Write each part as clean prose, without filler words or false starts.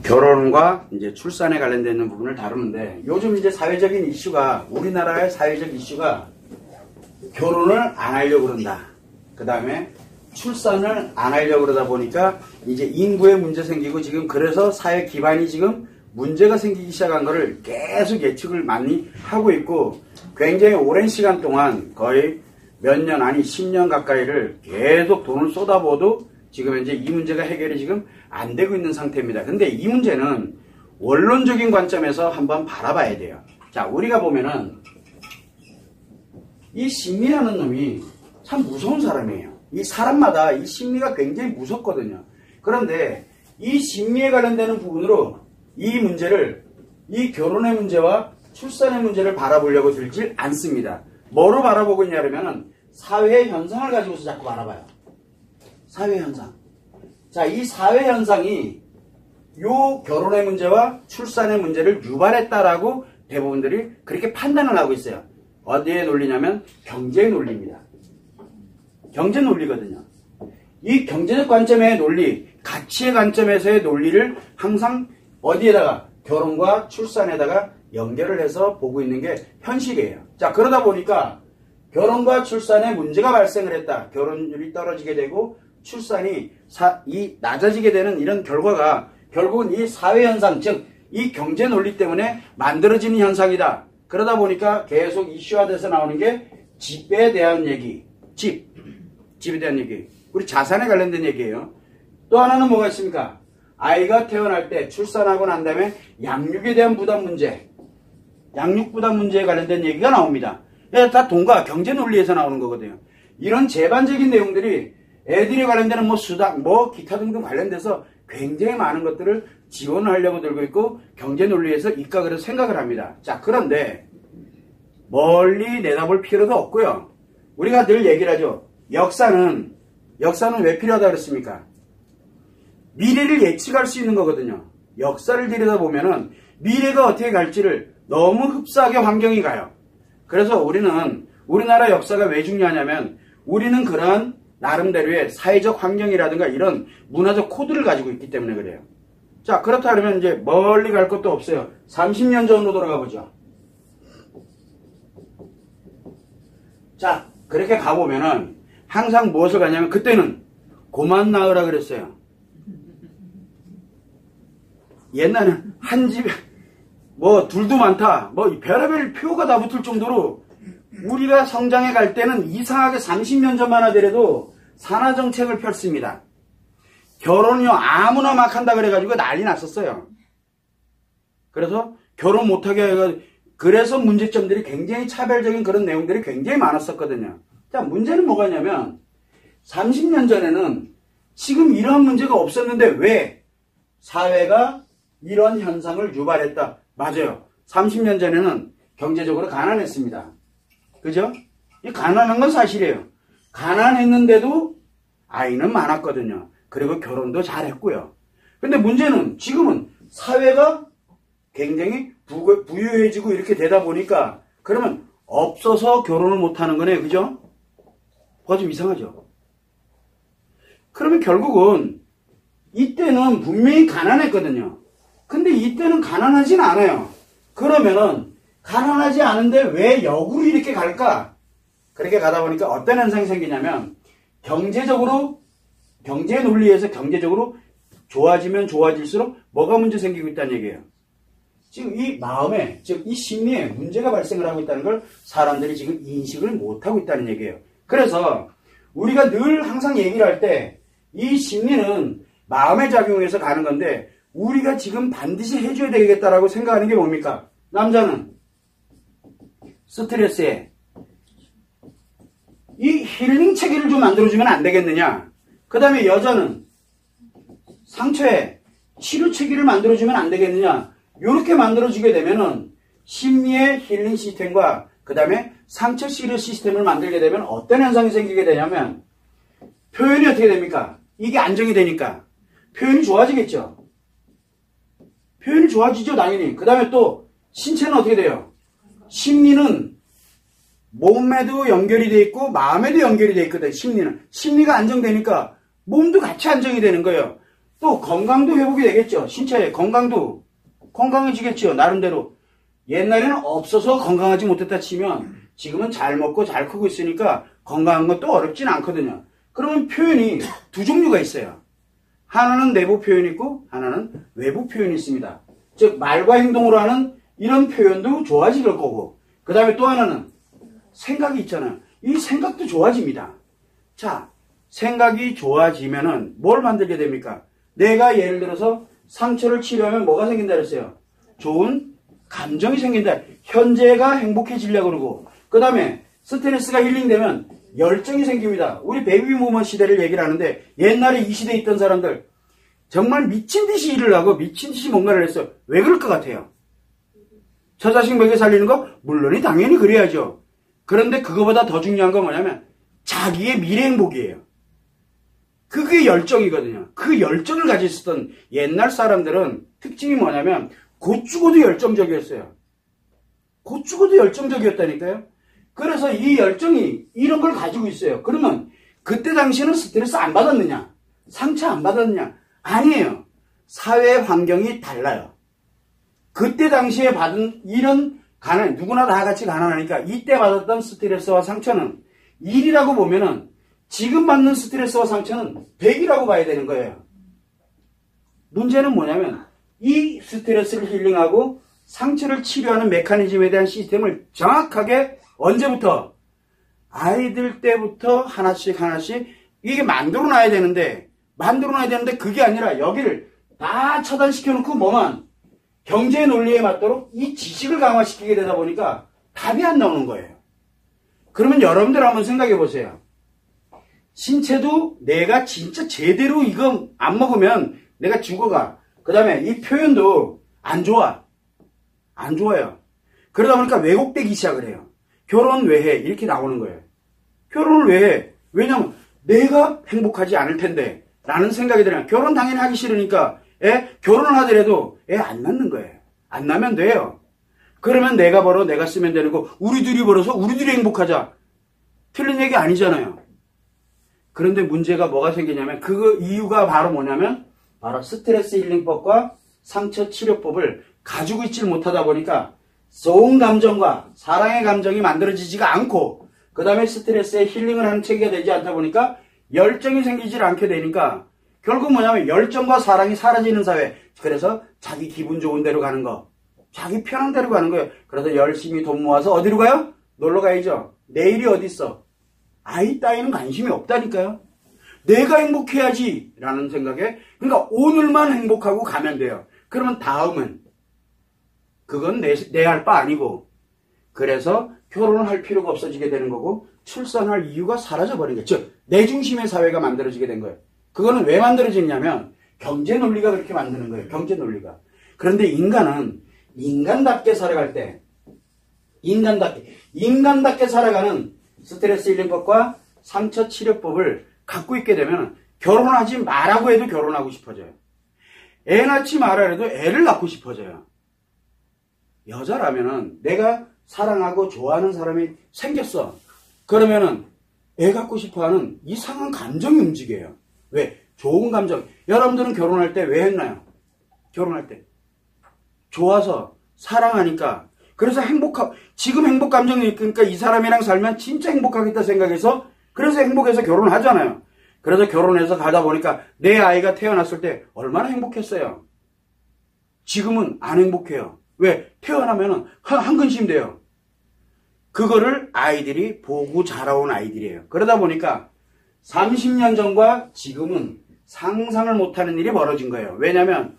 결혼과 이제 출산에 관련되는 부분을 다루는데, 요즘 이제 사회적인 이슈가, 우리나라의 사회적 이슈가 결혼을 안 하려고 그런다. 그 다음에 출산을 안 하려고 그러다 보니까 이제 인구에 문제 생기고, 지금 그래서 사회 기반이 지금 문제가 생기기 시작한 거를 계속 예측을 많이 하고 있고, 굉장히 오랜 시간 동안 거의 몇 년, 아니 10년 가까이를 계속 돈을 쏟아부어도 지금 현재 이 문제가 해결이 지금 안 되고 있는 상태입니다. 근데 이 문제는 원론적인 관점에서 한번 바라봐야 돼요. 자, 우리가 보면은 이 심리라는 놈이 참 무서운 사람이에요. 이 사람마다 이 심리가 굉장히 무섭거든요. 그런데 이 심리에 관련되는 부분으로 이 문제를, 이 결혼의 문제와 출산의 문제를 바라보려고 들지 않습니다. 뭐로 바라보고 있냐면은 사회의 현상을 가지고서 자꾸 바라봐요. 사회 현상. 자, 이 사회 현상이 요 결혼의 문제와 출산의 문제를 유발했다라고 대부분들이 그렇게 판단을 하고 있어요. 어디에 논리냐면 경제의 논리입니다. 경제 논리거든요. 이 경제적 관점의 논리, 가치의 관점에서의 논리를 항상 어디에다가, 결혼과 출산에다가 연결을 해서 보고 있는 게 현실이에요. 자, 그러다 보니까 결혼과 출산에 문제가 발생을 했다. 결혼율이 떨어지게 되고 출산이 낮아지게 되는 이런 결과가 결국은 이 사회현상, 즉 이 경제 논리 때문에 만들어지는 현상이다. 그러다 보니까 계속 이슈화돼서 나오는 게 집에 대한 얘기, 집에 대한 얘기, 우리 자산에 관련된 얘기예요. 또 하나는 뭐가 있습니까? 아이가 태어날 때 출산하고 난 다음에 양육에 대한 부담 문제, 양육 부담 문제에 관련된 얘기가 나옵니다. 다 돈과 경제 논리에서 나오는 거거든요. 이런 제반적인 내용들이 애들이 관련되는 뭐 수당, 뭐 기타 등등 관련돼서 굉장히 많은 것들을 지원을 하려고 들고 있고, 경제 논리에서 입각을 해서 생각을 합니다. 자, 그런데 멀리 내다볼 필요도 없고요. 우리가 늘 얘기를 하죠. 역사는 왜 필요하다 그랬습니까? 미래를 예측할 수 있는 거거든요. 역사를 들여다보면은 미래가 어떻게 갈지를 너무 흡사하게 환경이 가요. 그래서 우리나라 역사가 왜 중요하냐면, 우리는 그러한 나름대로의 사회적 환경이라든가 이런 문화적 코드를 가지고 있기 때문에 그래요. 자, 그렇다 그러면 이제 멀리 갈 것도 없어요. 30년 전으로 돌아가 보죠. 자, 그렇게 가보면은 항상 무엇을 가냐면, 그때는 고만 낳으라 그랬어요. 옛날에는 한 집에 뭐 둘도 많다, 뭐 별의별 표가 다 붙을 정도로 우리가 성장해 갈 때는 이상하게 30년 전만 하더라도 산하정책을 폈습니다. 결혼이요 아무나 막 한다 그래가지고 난리 났었어요. 그래서 결혼 못하게 해가지고, 그래서 문제점들이 굉장히 차별적인 그런 내용들이 굉장히 많았었거든요. 자, 문제는 뭐가 있냐면 30년 전에는 지금 이러한 문제가 없었는데 왜 사회가 이런 현상을 유발했다? 맞아요. 30년 전에는 경제적으로 가난했습니다. 그죠? 이 가난한 건 사실이에요. 가난했는데도 아이는 많았거든요. 그리고 결혼도 잘했고요. 근데 문제는 지금은 사회가 굉장히 부유해지고 이렇게 되다 보니까, 그러면 없어서 결혼을 못하는 거네요. 그죠? 그거 좀 이상하죠? 그러면 결국은 이때는 분명히 가난했거든요. 근데 이때는 가난하진 않아요. 그러면은 가난하지 않은데 왜 역으로 이렇게 갈까? 그렇게 가다 보니까 어떤 현상이 생기냐면, 경제 논리에서 경제적으로 좋아지면 좋아질수록 뭐가 문제 생기고 있다는 얘기예요. 지금 이 마음에, 즉 이 심리에 문제가 발생을 하고 있다는 걸 사람들이 지금 인식을 못하고 있다는 얘기예요. 그래서 우리가 늘 항상 얘기를 할 때 이 심리는 마음의 작용에서 가는 건데, 우리가 지금 반드시 해줘야 되겠다라고 생각하는 게 뭡니까? 남자는 스트레스에 이 힐링 체계를 좀 만들어주면 안 되겠느냐? 그 다음에 여자는 상처에 치료 체계를 만들어주면 안 되겠느냐? 이렇게 만들어주게 되면은 심리의 힐링 시스템과 그 다음에 상처 치료 시스템을 만들게 되면 어떤 현상이 생기게 되냐면, 표현이 어떻게 됩니까? 이게 안정이 되니까 표현이 좋아지겠죠. 표현이 좋아지죠, 당연히. 그 다음에 또 신체는 어떻게 돼요? 심리는 몸에도 연결이 돼 있고 마음에도 연결이 돼 있거든. 심리가 안정되니까 몸도 같이 안정이 되는 거예요. 또 건강도 회복이 되겠죠. 신체의 건강도 건강해지겠죠. 나름대로. 옛날에는 없어서 건강하지 못했다 치면 지금은 잘 먹고 잘 크고 있으니까 건강한 것도 어렵진 않거든요. 그러면 표현이 두 종류가 있어요. 하나는 내부 표현이 있고 하나는 외부 표현이 있습니다. 즉 말과 행동으로 하는 이런 표현도 좋아질 거고, 그 다음에 또 하나는 생각이 있잖아요. 이 생각도 좋아집니다. 자, 생각이 좋아지면은 뭘 만들게 됩니까? 내가 예를 들어서 상처를 치료하면 뭐가 생긴다 그랬어요? 좋은 감정이 생긴다. 현재가 행복해지려고 그러고, 그 다음에 스트레스가 힐링되면 열정이 생깁니다. 우리 베이비부머 시대를 얘기를 하는데 옛날에 이 시대에 있던 사람들 정말 미친 듯이 일을 하고 미친 듯이 뭔가를 했어요. 왜 그럴 것 같아요? 저 자식 먹여 살리는 거? 물론이 당연히 그래야죠. 그런데 그거보다 더 중요한 건 뭐냐면 자기의 미래 행복이에요. 그게 열정이거든요. 그 열정을 가지고 있었던 옛날 사람들은 특징이 뭐냐면 곧 죽어도 열정적이었어요. 곧 죽어도 열정적이었다니까요. 그래서 이 열정이 이런 걸 가지고 있어요. 그러면 그때 당시에는 스트레스 안 받았느냐? 상처 안 받았느냐? 아니에요. 사회 환경이 달라요. 그때 당시에 받은 이런 가난, 누구나 다 같이 가난하니까 이때 받았던 스트레스와 상처는 1이라고 보면은 지금 받는 스트레스와 상처는 100이라고 봐야 되는 거예요. 문제는 뭐냐면 이 스트레스를 힐링하고 상처를 치료하는 메커니즘에 대한 시스템을 정확하게 언제부터? 아이들 때부터 하나씩 이게 만들어놔야 되는데 그게 아니라 여기를 다 차단시켜놓고 뭐만 경제 논리에 맞도록 이 지식을 강화시키게 되다 보니까 답이 안 나오는 거예요. 그러면 여러분들 한번 생각해 보세요. 신체도 내가 진짜 제대로 이거 안 먹으면 내가 죽어가. 그 다음에 이 표현도 안 좋아요. 그러다 보니까 왜곡되기 시작을 해요. 결혼 왜 해? 이렇게 나오는 거예요. 결혼을 왜 해? 왜냐면 내가 행복하지 않을 텐데 라는 생각이 들어요. 결혼 당연히 하기 싫으니까 결혼을 하더라도 애 안 낳는 거예요. 안 낳으면 돼요. 그러면 내가 벌어 내가 쓰면 되는 거 우리들이 벌어서 우리들이 행복하자. 틀린 얘기 아니잖아요. 그런데 문제가 뭐가 생기냐면 그 이유가 바로 뭐냐면 바로 스트레스 힐링법과 상처 치료법을 가지고 있지 못하다 보니까 좋은 감정과 사랑의 감정이 만들어지지가 않고 그 다음에 스트레스에 힐링을 하는 체계가 되지 않다 보니까 열정이 생기질 않게 되니까 결국 뭐냐면 열정과 사랑이 사라지는 사회. 그래서 자기 기분 좋은 대로 가는 거. 자기 편한 대로 가는 거예요. 그래서 열심히 돈 모아서 어디로 가요? 놀러 가야죠. 내일이 어디 있어? 아이 따위는 관심이 없다니까요. 내가 행복해야지 라는 생각에 그러니까 오늘만 행복하고 가면 돼요. 그러면 다음은 그건 내 할 바 아니고 그래서 결혼을 할 필요가 없어지게 되는 거고 출산할 이유가 사라져버린 거예요. 즉 내 중심의 사회가 만들어지게 된 거예요. 그거는 왜 만들어지냐면 경제 논리가 그렇게 만드는 거예요. 경제 논리가. 그런데 인간은 인간답게 살아갈 때 인간답게 살아가는 스트레스 힐링법과 상처 치료법을 갖고 있게 되면 결혼하지 말라고 해도 결혼하고 싶어져요. 애 낳지 말라 해도 애를 낳고 싶어져요. 여자라면은 내가 사랑하고 좋아하는 사람이 생겼어. 그러면은 애 갖고 싶어하는 이상한 감정이 움직여요. 왜? 좋은 감정. 여러분들은 결혼할 때 왜 했나요? 결혼할 때 좋아서 사랑하니까. 그래서 지금 행복 감정이 있으니까 이 사람이랑 살면 진짜 행복하겠다 생각해서 그래서 행복해서 결혼을 하잖아요. 그래서 결혼해서 가다 보니까 내 아이가 태어났을 때 얼마나 행복했어요. 지금은 안 행복해요. 왜? 태어나면은 한 근심 돼요. 그거를 아이들이 보고 자라온 아이들이에요. 그러다 보니까 30년 전과 지금은 상상을 못하는 일이 벌어진 거예요. 왜냐하면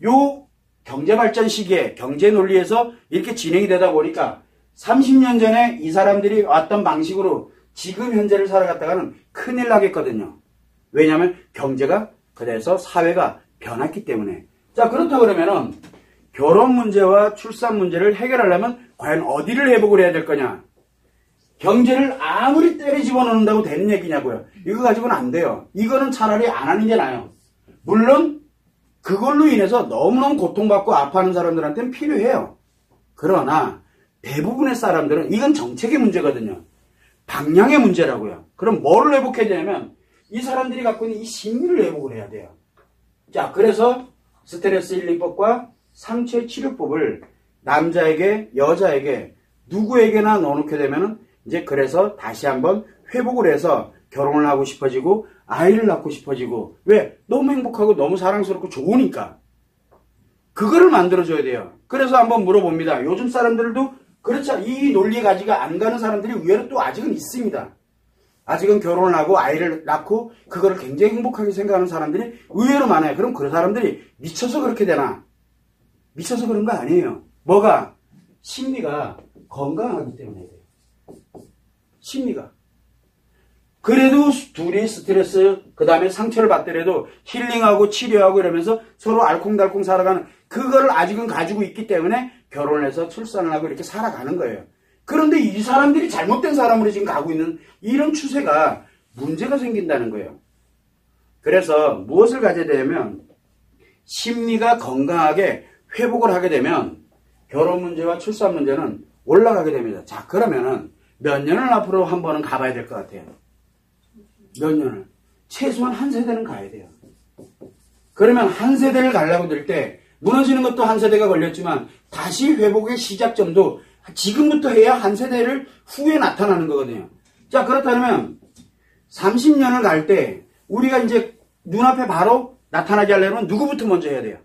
요 경제발전 시기에 경제 논리에서 이렇게 진행이 되다 보니까 30년 전에 이 사람들이 왔던 방식으로 지금 현재를 살아갔다가는 큰일 나겠거든요. 왜냐하면 경제가 그래서 사회가 변했기 때문에. 자, 그렇다 그러면은 결혼 문제와 출산 문제를 해결하려면 과연 어디를 회복을 해야 될 거냐? 경제를 아무리 때려 집어넣는다고 되는 얘기냐고요. 이거 가지고는 안 돼요. 이거는 차라리 안 하는 게 나아요. 물론 그걸로 인해서 너무너무 고통받고 아파하는 사람들한테는 필요해요. 그러나 대부분의 사람들은 이건 정책의 문제거든요. 방향의 문제라고요. 그럼 뭐를 회복해야 되냐면 이 사람들이 갖고 있는 이 심리를 회복을 해야 돼요. 자, 그래서 스트레스 힐링법과 상처 치료법을 남자에게, 여자에게, 누구에게나 넣어놓게 되면은 이제 그래서 다시 한번 회복을 해서 결혼을 하고 싶어지고 아이를 낳고 싶어지고 왜? 너무 행복하고 너무 사랑스럽고 좋으니까. 그거를 만들어줘야 돼요. 그래서 한번 물어봅니다. 요즘 사람들도 그렇죠. 이 논리 가지가 안 가는 사람들이 의외로 또 아직은 있습니다. 아직은 결혼을 하고 아이를 낳고 그거를 굉장히 행복하게 생각하는 사람들이 의외로 많아요. 그럼 그 사람들이 미쳐서 그렇게 되나? 미쳐서 그런 거 아니에요. 뭐가? 심리가 건강하기 때문에 돼요. 심리가. 그래도 둘이 스트레스, 그 다음에 상처를 받더라도 힐링하고 치료하고 이러면서 서로 알콩달콩 살아가는 그거를 아직은 가지고 있기 때문에 결혼을 해서 출산을 하고 이렇게 살아가는 거예요. 그런데 이 사람들이 잘못된 사람으로 지금 가고 있는 이런 추세가 문제가 생긴다는 거예요. 그래서 무엇을 가져야 되냐면 심리가 건강하게 회복을 하게 되면 결혼 문제와 출산 문제는 올라가게 됩니다. 자, 그러면은 몇 년을 앞으로 한 번은 가봐야 될 것 같아요. 몇 년을. 최소한 한 세대는 가야 돼요. 그러면 한 세대를 가려고 들 때 무너지는 것도 한 세대가 걸렸지만 다시 회복의 시작점도 지금부터 해야 한 세대를 후에 나타나는 거거든요. 자, 그렇다면 30년을 갈 때 우리가 이제 눈앞에 바로 나타나게 하려면 누구부터 먼저 해야 돼요?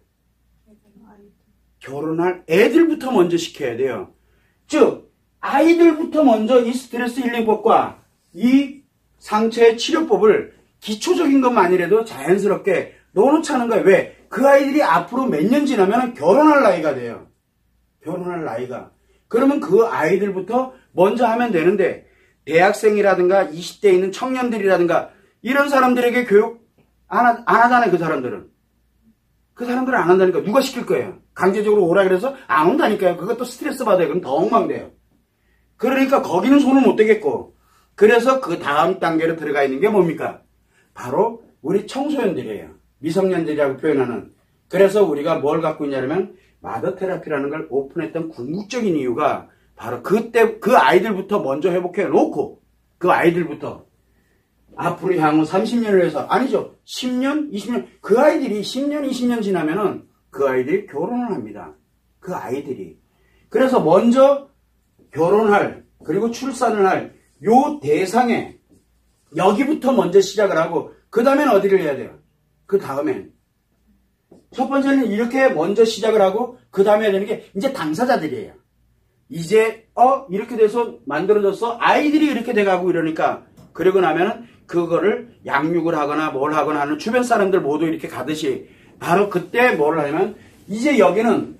결혼할 애들부터 먼저 시켜야 돼요. 즉 아이들부터 먼저 이 스트레스 힐링법과 이 상처의 치료법을 기초적인 것만이라도 자연스럽게 넣어놓자는 거예요. 왜? 그 아이들이 앞으로 몇 년 지나면 결혼할 나이가 돼요. 결혼할 나이가. 그러면 그 아이들부터 먼저 하면 되는데 대학생이라든가 20대에 있는 청년들이라든가 이런 사람들에게 교육 안 하잖아요. 그 사람들은. 그 사람들은 안 한다니까. 누가 시킬 거예요? 강제적으로 오라 그래서 안 온다니까요. 그것도 스트레스 받아요. 그럼 더 엉망돼요. 그러니까 거기는 손을 못 대겠고 그래서 그 다음 단계로 들어가 있는 게 뭡니까? 바로 우리 청소년들이에요. 미성년들이라고 표현하는. 그래서 우리가 뭘 갖고 있냐면 마더 테라피라는 걸 오픈했던 궁극적인 이유가 바로 그때 그 아이들부터 먼저 회복해 놓고 그 아이들부터 앞으로 향후 30년을 해서 아니죠. 10년, 20년 그 아이들이 10년, 20년 지나면은 그 아이들이 결혼을 합니다. 그 아이들이. 그래서 먼저 결혼할 그리고 출산을 할 요 대상에 여기부터 먼저 시작을 하고 그 다음엔 어디를 해야 돼요? 그 다음엔 첫 번째는 이렇게 먼저 시작을 하고 그 다음에 해야 되는 게 이제 당사자들이에요. 이제 이렇게 돼서 만들어졌어. 아이들이 이렇게 돼가고 이러니까 그러고 나면은 그거를 양육을 하거나 뭘 하거나 하는 주변 사람들 모두 이렇게 가듯이 바로 그때 뭘 하냐면 이제 여기는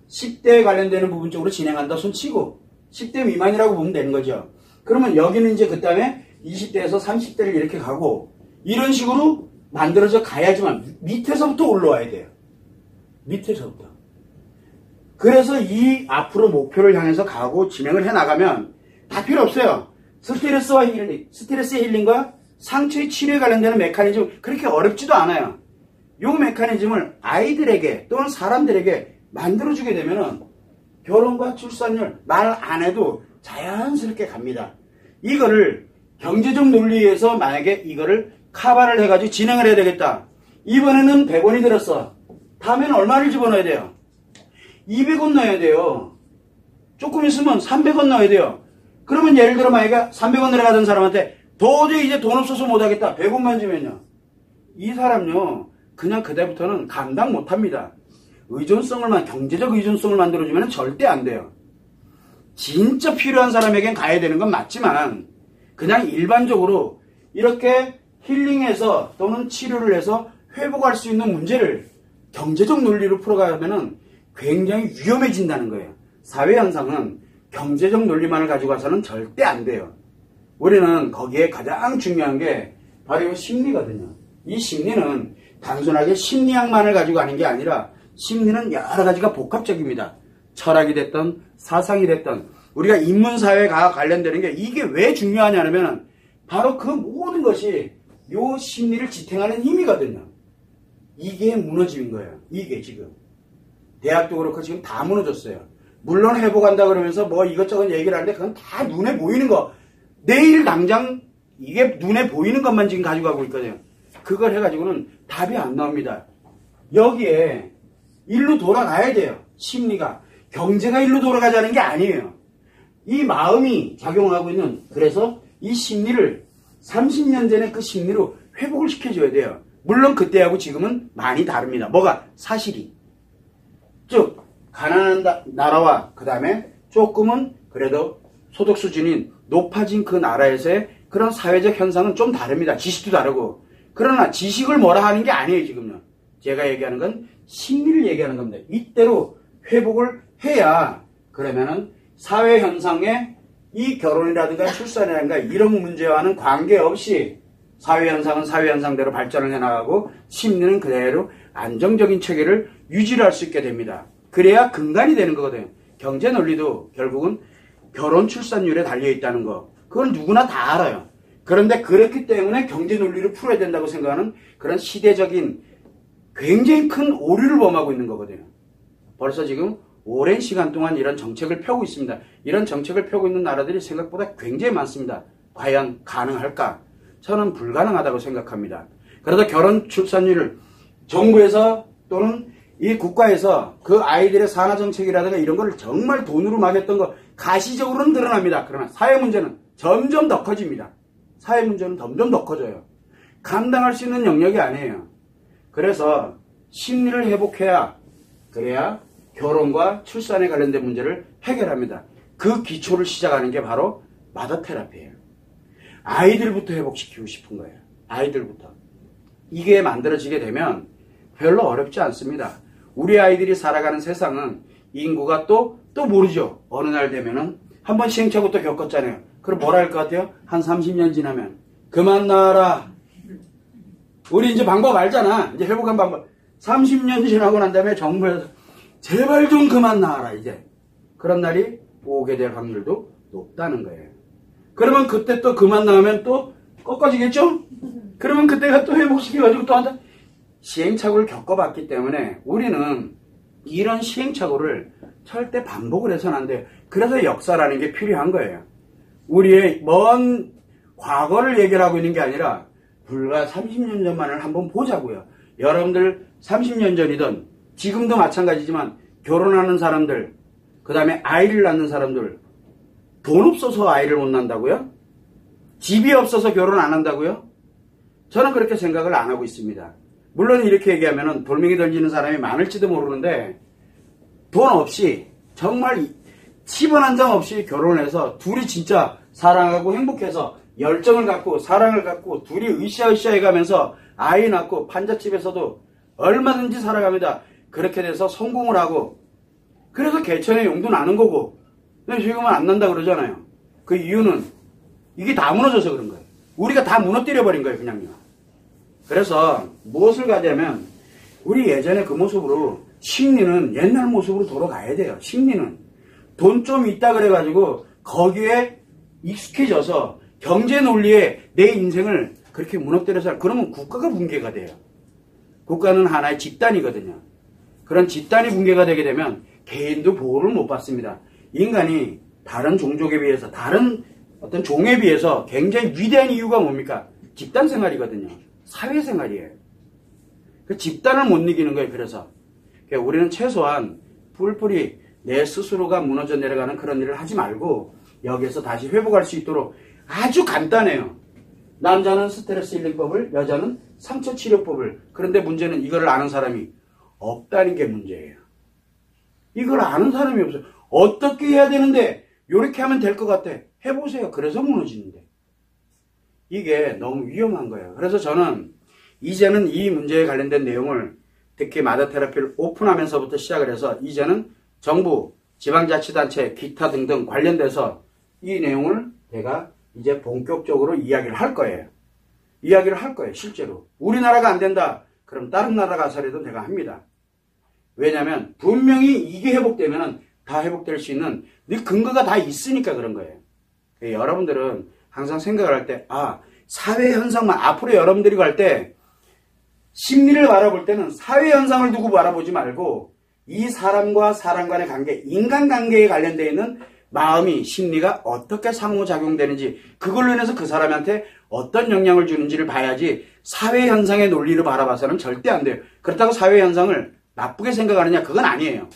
10대에 관련되는 부분 쪽으로 진행한다 손치고 10대 미만이라고 보면 되는 거죠. 그러면 여기는 이제 그 다음에 20대에서 30대를 이렇게 가고 이런 식으로 만들어져 가야지만 밑에서부터 올라와야 돼요. 밑에서부터. 그래서 이 앞으로 목표를 향해서 가고 진행을 해나가면 다 필요 없어요. 스트레스 힐링과 상처의 치료에 관련되는 메커니즘 그렇게 어렵지도 않아요. 이 메커니즘을 아이들에게 또는 사람들에게 만들어주게 되면은 결혼과 출산율 말 안 해도 자연스럽게 갑니다. 이거를 경제적 논리에서 만약에 이거를 카바를 해가지고 진행을 해야 되겠다. 이번에는 100원이 들었어. 다음에는 얼마를 집어넣어야 돼요? 200원 넣어야 돼요. 조금 있으면 300원 넣어야 돼요. 그러면 예를 들어 만약에 300원 들어가던 사람한테 도저히 이제 돈 없어서 못하겠다. 100원만 주면요. 이 사람요. 그냥 그때부터는 감당 못합니다. 경제적 의존성을 만들어주면 절대 안 돼요. 진짜 필요한 사람에겐 가야 되는 건 맞지만 그냥 일반적으로 이렇게 힐링해서 또는 치료를 해서 회복할 수 있는 문제를 경제적 논리로 풀어가면은 굉장히 위험해진다는 거예요. 사회 현상은 경제적 논리만을 가지고 가서는 절대 안 돼요. 우리는 거기에 가장 중요한 게 바로 이 심리거든요. 이 심리는 단순하게 심리학만을 가지고 가는 게 아니라 심리는 여러 가지가 복합적입니다. 철학이 됐던 사상이 됐던 우리가 인문사회가 관련되는 게 이게 왜 중요하냐면 바로 그 모든 것이 요 심리를 지탱하는 힘이거든요. 이게 무너진 거예요. 이게 지금. 대학도 그렇고 지금 다 무너졌어요. 물론 회복한다 그러면서 뭐 이것저것 얘기를 하는데 그건 다 눈에 보이는 거. 내일 당장 이게 눈에 보이는 것만 지금 가지고 가고 있거든요. 그걸 해가지고는 답이 안 나옵니다. 여기에 일로 돌아가야 돼요. 심리가. 경제가 일로 돌아가자는 게 아니에요. 이 마음이 작용을 하고 있는, 그래서 이 심리를 30년 전에 그 심리로 회복을 시켜줘야 돼요. 물론 그때하고 지금은 많이 다릅니다. 뭐가? 사실이. 즉 가난한 나라와 그 다음에 조금은 그래도 소득 수준이 높아진 그 나라에서의 그런 사회적 현상은 좀 다릅니다. 지식도 다르고. 그러나 지식을 뭐라 하는 게 아니에요. 지금요. 제가 얘기하는 건 심리를 얘기하는 겁니다. 이때로 회복을 해야 그러면은 사회 현상에 이 결혼이라든가 출산이라든가 이런 문제와는 관계없이 사회 현상은 사회 현상대로 발전을 해나가고 심리는 그대로 안정적인 체계를 유지할 수 있게 됩니다. 그래야 근간이 되는 거거든요. 경제 논리도 결국은 결혼 출산율에 달려있다는 거. 그건 누구나 다 알아요. 그런데 그렇기 때문에 경제 논리를 풀어야 된다고 생각하는 그런 시대적인 굉장히 큰 오류를 범하고 있는 거거든요. 벌써 지금 오랜 시간 동안 이런 정책을 펴고 있습니다. 이런 정책을 펴고 있는 나라들이 생각보다 굉장히 많습니다. 과연 가능할까? 저는 불가능하다고 생각합니다. 그래서 결혼 출산율을 정부에서 또는 이 국가에서 그 아이들의 산하정책이라든가 이런 걸 정말 돈으로 막였던 거 가시적으로는 드러납니다. 그러나 사회 문제는 점점 더 커집니다. 사회 문제는 점점 더 커져요. 감당할 수 있는 영역이 아니에요. 그래서 심리를 회복해야, 그래야 결혼과 출산에 관련된 문제를 해결합니다. 그 기초를 시작하는 게 바로 마더 테라피예요. 아이들부터 회복시키고 싶은 거예요. 아이들부터. 이게 만들어지게 되면 별로 어렵지 않습니다. 우리 아이들이 살아가는 세상은 인구가 또 모르죠. 어느 날 되면은 한번 시행착오 또 겪었잖아요. 그럼 뭐라 할 것 같아요? 한 30년 지나면 그만 나와라. 우리 이제 방법 알잖아. 이제 회복한 방법. 30년 지나고 난 다음에 정부에서 제발 좀 그만 나와라 이제. 그런 날이 오게 될 확률도 높다는 거예요. 그러면 그때 또 그만 나오면 또 꺾어지겠죠? 그러면 그때가 또 회복시켜가지고 또 한다. 시행착오를 겪어봤기 때문에 우리는 이런 시행착오를 절대 반복을 해서는 안 돼요. 그래서 역사라는 게 필요한 거예요. 우리의 먼 과거를 얘기하고 있는 게 아니라 불과 30년 전만을 한번 보자고요. 여러분들 30년 전이든 지금도 마찬가지지만 결혼하는 사람들, 그 다음에 아이를 낳는 사람들, 돈 없어서 아이를 못 낳는다고요? 집이 없어서 결혼 안 한다고요? 저는 그렇게 생각을 안 하고 있습니다. 물론 이렇게 얘기하면 돌멩이 던지는 사람이 많을지도 모르는데 돈 없이 정말 10원 한 장 없이 결혼해서 둘이 진짜 사랑하고 행복해서 열정을 갖고 사랑을 갖고 둘이 으쌰으쌰 해가면서 아이 낳고 판잣집에서도 얼마든지 살아갑니다. 그렇게 돼서 성공을 하고 그래서 개천에 용도 나는 거고 근데 지금은 안 난다 그러잖아요. 그 이유는 이게 다 무너져서 그런 거예요. 우리가 다 무너뜨려버린 거예요. 그냥요. 그래서 무엇을 가자면 우리 예전에 그 모습으로 심리는 옛날 모습으로 돌아가야 돼요. 심리는 돈 좀 있다 그래가지고 거기에 익숙해져서 경제 논리에 내 인생을 그렇게 무너뜨려서 그러면 국가가 붕괴가 돼요. 국가는 하나의 집단이거든요. 그런 집단이 붕괴가 되게 되면 개인도 보호를 못 받습니다. 인간이 다른 종족에 비해서 다른 어떤 종에 비해서 굉장히 위대한 이유가 뭡니까? 집단 생활이거든요. 사회생활이에요. 그 집단을 못 이기는 거예요. 그래서 우리는 최소한 뿔뿔이 내 스스로가 무너져 내려가는 그런 일을 하지 말고 여기에서 다시 회복할 수 있도록 아주 간단해요. 남자는 스트레스 힐링법을, 여자는 상처치료법을. 그런데 문제는 이걸 아는 사람이 없다는 게 문제예요. 이걸 아는 사람이 없어요. 어떻게 해야 되는데 이렇게 하면 될 것 같아. 해보세요. 그래서 무너지는데. 이게 너무 위험한 거예요. 그래서 저는 이제는 이 문제에 관련된 내용을 특히 마더 테라피를 오픈하면서부터 시작을 해서 이제는 정부, 지방자치단체, 기타 등등 관련돼서 이 내용을 내가 이제 본격적으로 이야기를 할 거예요. 이야기를 할 거예요. 실제로. 우리나라가 안 된다. 그럼 다른 나라 가서라도 내가 합니다. 왜냐하면 분명히 이게 회복되면 다 회복될 수 있는 근거가 다 있으니까 그런 거예요. 여러분들은 항상 생각을 할 때 사회 현상만 앞으로 여러분들이 갈 때 심리를 바라볼 때는 사회 현상을 두고 바라보지 말고 이 사람과 사람 간의 관계, 인간관계에 관련되어 있는 마음이 심리가 어떻게 상호작용되는지 그걸로 인해서 그 사람한테 어떤 영향을 주는지를 봐야지 사회 현상의 논리를 바라봐서는 절대 안 돼요. 그렇다고 사회 현상을 나쁘게 생각하느냐? 그건 아니에요.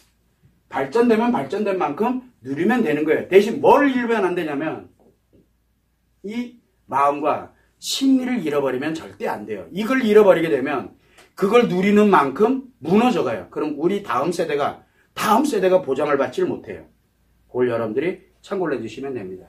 발전되면 발전된 만큼 누리면 되는 거예요. 대신 뭘 잃으면 안 되냐면 이 마음과 심리를 잃어버리면 절대 안 돼요. 이걸 잃어버리게 되면 그걸 누리는 만큼 무너져가요. 그럼 우리 다음 세대가 보장을 받지를 못해요. 그걸 여러분들이 참고를 해주시면 됩니다.